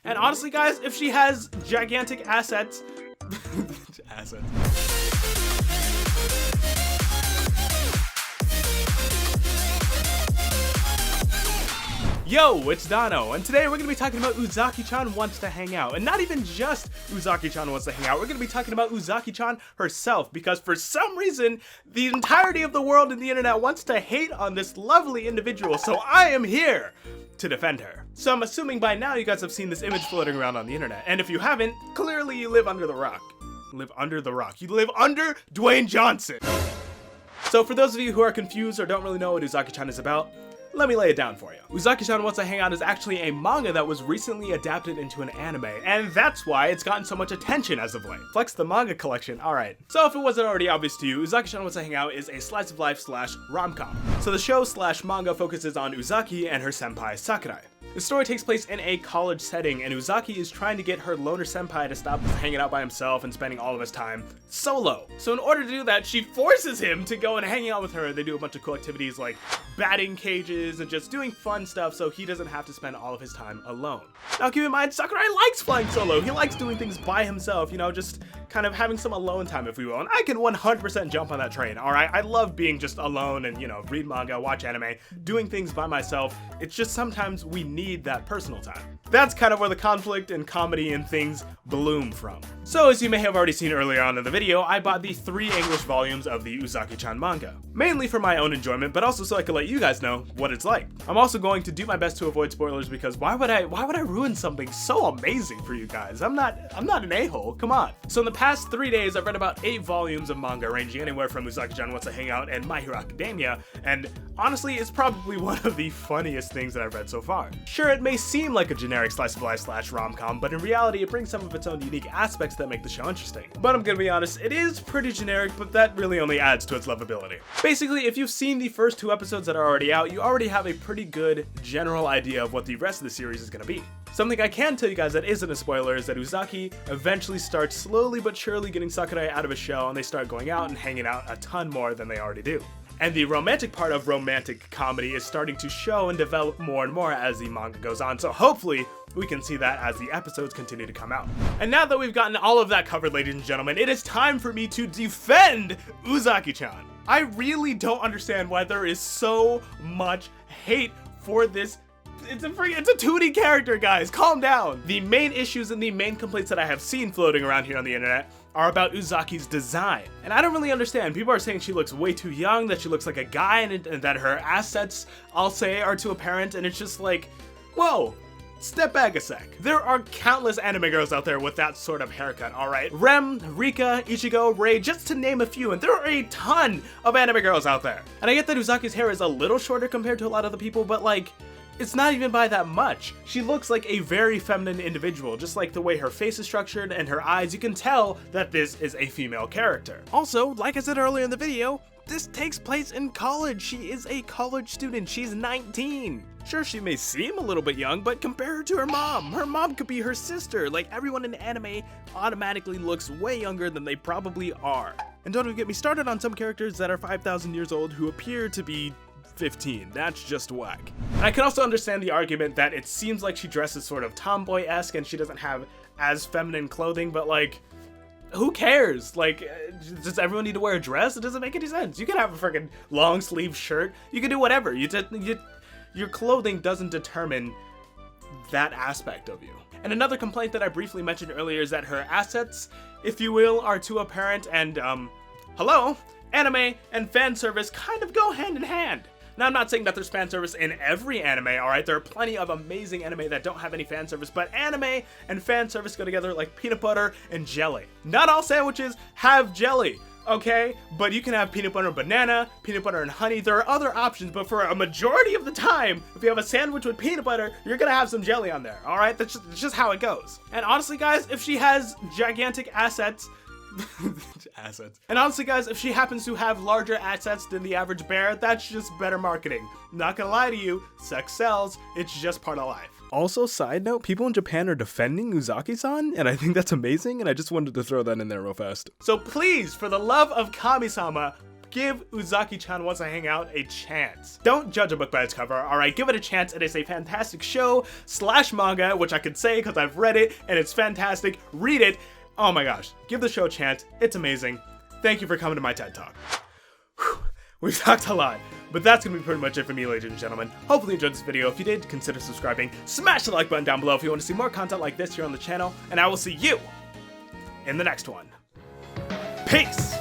And honestly, guys, if she has gigantic assets, Yo, it's Dono, and today we're going to be talking about Uzaki-chan wants to hang out. And not even just Uzaki-chan wants to hang out, we're going to be talking about Uzaki-chan herself, because for some reason, the entirety of the world and the internet wants to hate on this lovely individual, so I am here to defend her. So I'm assuming by now you guys have seen this image floating around on the internet, and if you haven't, clearly you live under the rock. Live under the rock. You live under Dwayne Johnson. So for those of you who are confused or don't really know what Uzaki-chan is about, let me lay it down for you. Uzaki-chan Wants to Hang Out is actually a manga that was recently adapted into an anime, and that's why it's gotten so much attention as of late. Flex the manga collection, alright. So if it wasn't already obvious to you, Uzaki-chan Wants to Hang Out is a slice of life / rom-com. So the show / manga focuses on Uzaki and her senpai Sakurai. The story takes place in a college setting, and Uzaki is trying to get her loner senpai to stop hanging out by himself and spending all of his time solo. So in order to do that, she forces him to go and hang out with her. They do a bunch of cool activities like batting cages and just doing fun stuff so he doesn't have to spend all of his time alone. Now keep in mind, Sakurai likes flying solo. He likes doing things by himself, you know, just kind of having some alone time, if we will. And I can 100% jump on that train, alright? I love being just alone and, you know, read manga, watch anime, doing things by myself. It's just sometimes we need that personal time. That's kind of where the conflict and comedy and things bloom from. So as you may have already seen earlier on in the video, I bought the 3 English volumes of the Uzaki-chan manga. Mainly for my own enjoyment, but also so I could let you guys know what it's like. I'm also going to do my best to avoid spoilers because why would I ruin something so amazing for you guys? I'm not an a-hole, come on. So in the past 3 days, I've read about 8 volumes of manga ranging anywhere from Uzaki-chan Wants to Hang Out and My Hero Academia, and honestly, it's probably one of the funniest things that I've read so far. Sure, it may seem like a generic slice of life / rom-com, but in reality, it brings some of its own unique aspects that make the show interesting. But I'm gonna be honest, it is pretty generic, but that really only adds to its lovability. Basically, if you've seen the first 2 episodes that are already out, you already have a pretty good general idea of what the rest of the series is gonna be. Something I can tell you guys that isn't a spoiler is that Uzaki eventually starts slowly but surely getting Sakurai out of his shell, and they start going out and hanging out a ton more than they already do. And the romantic part of romantic comedy is starting to show and develop more and more as the manga goes on, so hopefully we can see that as the episodes continue to come out. And now that we've gotten all of that covered, ladies and gentlemen, it is time for me to defend Uzaki-chan. I really don't understand why there is so much hate for this. It's a 2D character, guys, calm down. The main issues and the main complaints that I have seen floating around here on the internet are about Uzaki's design. And I don't really understand. People are saying she looks way too young, that she looks like a guy, and that her assets, I'll say, are too apparent, and it's just like, whoa. Step back a sec. There are countless anime girls out there with that sort of haircut, alright? Rem, Rika, Ichigo, Rei, just to name a few, and there are a ton of anime girls out there. And I get that Uzaki's hair is a little shorter compared to a lot of the people, but like, it's not even by that much. She looks like a very feminine individual, just like the way her face is structured and her eyes. You can tell that this is a female character. Also, like I said earlier in the video, this takes place in college. She is a college student. She's 19. Sure, she may seem a little bit young, but compare her to her mom. Her mom could be her sister. Like, everyone in anime automatically looks way younger than they probably are. And don't even get me started on some characters that are 5,000 years old who appear to be 15. That's just whack. And I can also understand the argument that it seems like she dresses sort of tomboy-esque and she doesn't have as feminine clothing, but like, who cares? Like, does everyone need to wear a dress? It doesn't make any sense. You can have a freaking long sleeve shirt. You can do whatever. Your clothing doesn't determine that aspect of you. And another complaint that I briefly mentioned earlier is that her assets, if you will, are too apparent, and hello, anime and fan service kind of go hand in hand. Now, I'm not saying that there's fan service in every anime, alright? There are plenty of amazing anime that don't have any fan service, but anime and fan service go together like peanut butter and jelly. Not all sandwiches have jelly, okay? But you can have peanut butter and banana, peanut butter and honey. There are other options, but for a majority of the time, if you have a sandwich with peanut butter, you're gonna have some jelly on there, alright? That's just how it goes. And honestly, guys, if she has gigantic assets, And honestly, guys, if she happens to have larger assets than the average bear, that's just better marketing. Not gonna lie to you, sex sells, it's just part of life. Also, side note, people in Japan are defending Uzaki-san, and I think that's amazing, and I just wanted to throw that in there real fast. So please, for the love of Kami-sama, give Uzaki-chan Wants to Hang Out a chance. Don't judge a book by its cover, alright? Give it a chance. It is a fantastic show / manga, which I could say because I've read it and it's fantastic. Read it. Oh my gosh. Give the show a chance. It's amazing. Thank you for coming to my TED Talk. Whew. We've talked a lot, but that's gonna be pretty much it for me, ladies and gentlemen. Hopefully you enjoyed this video. If you did, consider subscribing. Smash the like button down below if you want to see more content like this here on the channel, and I will see you in the next one. Peace!